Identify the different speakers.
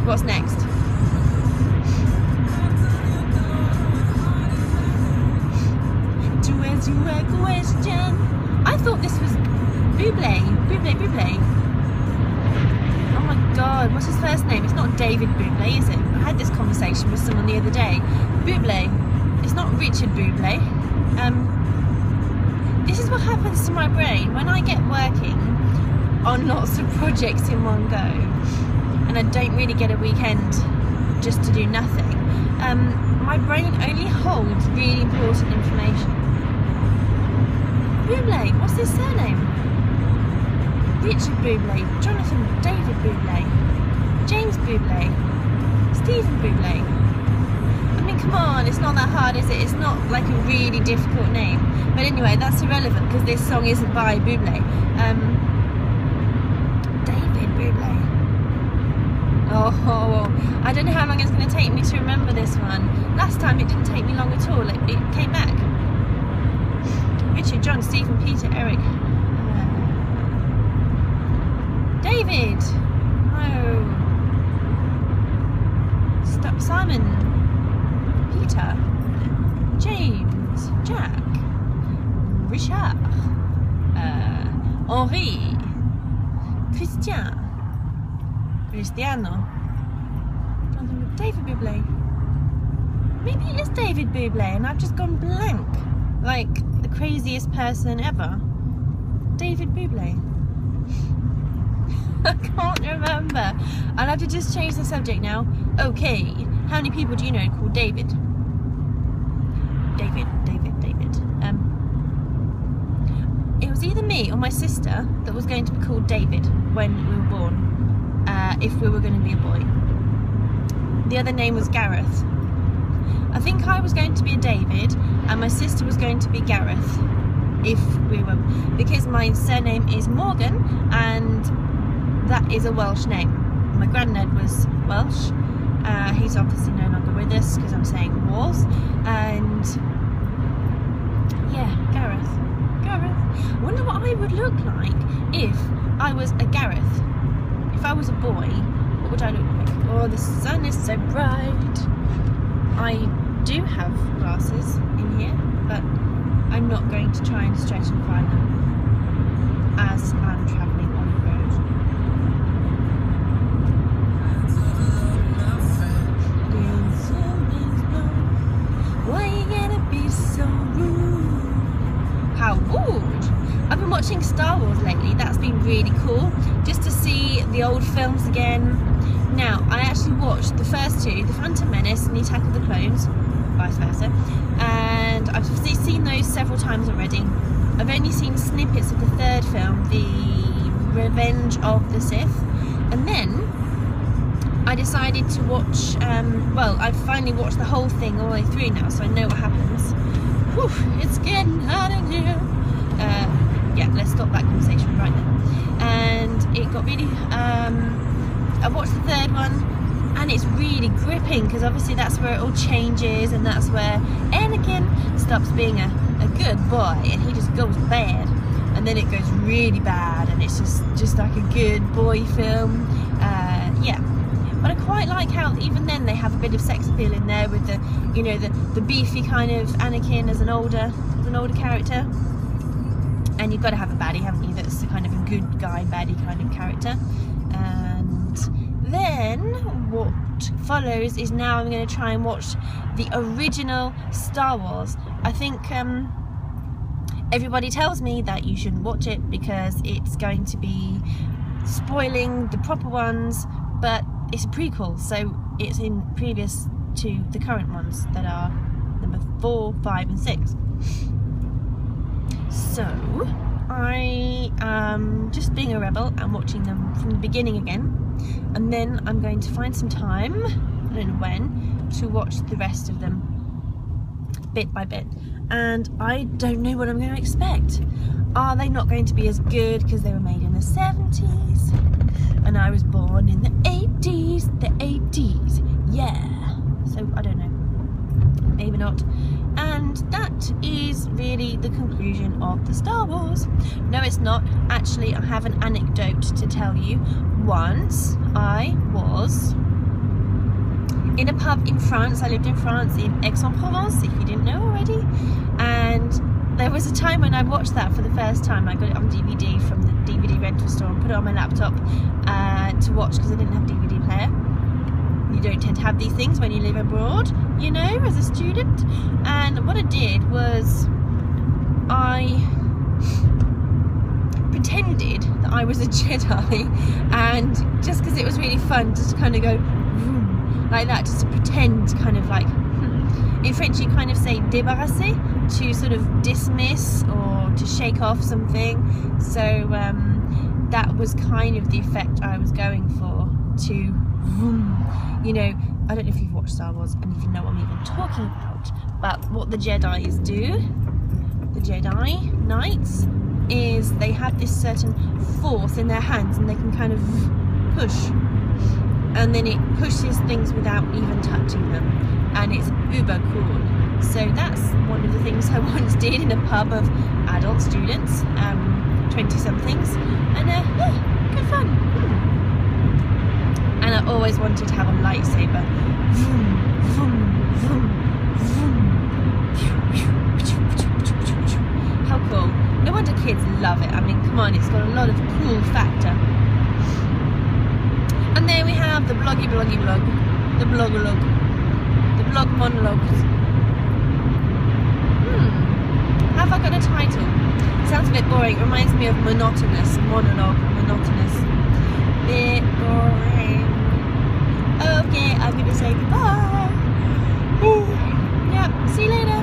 Speaker 1: What's next? To answer a question. I thought this was Bublé. Bublé. Oh my god, what's his first name? It's not David Bublé, is it? I had this conversation with someone the other day. Bublé. It's not Richard Bublé. This is what happens to my brain when I get working on lots of projects in one go, and I don't really get a weekend just to do nothing. My brain only holds really important information. Bublé, what's his surname? Richard Bublé, Jonathan David Bublé, James Bublé, Stephen Bublé. I mean, come on, it's not that hard, is it? It's not like a really difficult name. But anyway, that's irrelevant because this song isn't by Bublé. David Bublé. Oh, I don't know how long it's going to take me to remember this one. Last time it didn't take me long at all. It came back. Richard, John, Stephen, Peter, Eric. David. Oh. Stop. Simon. Peter. James. Jack. Richard. Henri. Cristiano. David Bublé. Maybe it is David Bublé and I've just gone blank. Like the craziest person ever. David Bublé. I can't remember. I'll have to just change the subject now. Okay, how many people do you know called David? David. It was either me or my sister that was going to be called David when we were born, if we were going to be a boy. The other name was Gareth. I think I was going to be a David and my sister was going to be Gareth, if we were, because my surname is Morgan and that is a Welsh name. My granddad was Welsh. He's obviously no longer with us because I'm saying was. And yeah, Gareth. I wonder what I would look like if I was a Gareth. If I was a boy, what would I look like? Oh, the sun is so bright. I do have glasses in here, but I'm not going to try and stretch and find them as I'm travelling on the road. Why you gonna be so rude? How rude! I've been watching Star Wars lately. That's been really cool, just to see the old films again. Now, I actually watched the first two, The Phantom Menace and The Attack of the Clones, vice versa, and I've seen those several times already. I've only seen snippets of the third film, The Revenge of the Sith, and then I decided to watch, well, I've finally watched the whole thing all the way through now, so I know what happens. Whew, it's getting hot in here. Yeah, let's stop that conversation right now. And it got really, I watched the third one and it's really gripping because obviously that's where it all changes and that's where Anakin stops being a good boy and he just goes bad, and then it goes really bad and it's just like a good boy film. Yeah, but I quite like how even then they have a bit of sex appeal in there with the, you know, the beefy kind of Anakin as an older character. And you've got to have a baddie, haven't you? That's the kind of a good guy baddie kind of character. And then what follows is now I'm going to try and watch the original Star Wars. I think everybody tells me that you shouldn't watch it because it's going to be spoiling the proper ones, but it's a prequel, so it's in previous to the current ones that are number 4, 5 and 6. So I am just being a rebel and watching them from the beginning again, and then I'm going to find some time, I don't know when, to watch the rest of them bit by bit. And I don't know what I'm going to expect. Are they not going to be as good because they were made in the 70s and I was born in the 80s? The 80s, yeah. So I don't know, maybe not. And that is really the conclusion of the Star Wars. No, it's not. Actually, I have an anecdote to tell you. Once I was pub in France. I lived in France, in Aix-en-Provence, if you didn't know already. And there was a time when I watched that for the first time. I got it on DVD from the DVD rental store and put it on my laptop to watch, because I didn't have a DVD player. You don't tend to have these things when you live abroad, you know, as a student. And what I did was I pretended that I was a Jedi, and just because it was really fun, just to kind of go vroom, like that, just to pretend, kind of like, in French you kind of say débarrasser, to sort of dismiss or to shake off something. So that was kind of the effect I was going for, to vroom. You know, I don't know if you've watched Star Wars and if you know what I'm even talking about, but what the Jedis do, the Jedi Knights, is they have this certain force in their hands, and they can kind of push, and then it pushes things without even touching them, and it's uber cool. So that's one of the things I once did in a pub of adult students, 20-somethings, and yeah, good fun. And I always wanted to have a lightsaber. Vroom, vroom, vroom, vroom. How cool. No wonder kids love it. I mean, come on, it's got a lot of cool factor. And there we have the bloggy blog, the blog-a-log, the blog monologues. Have I got a title? It sounds a bit boring. It reminds me of monotonous, monologue, monotonous. Bit boring. Okay, I'm gonna say goodbye. Yeah, see you later.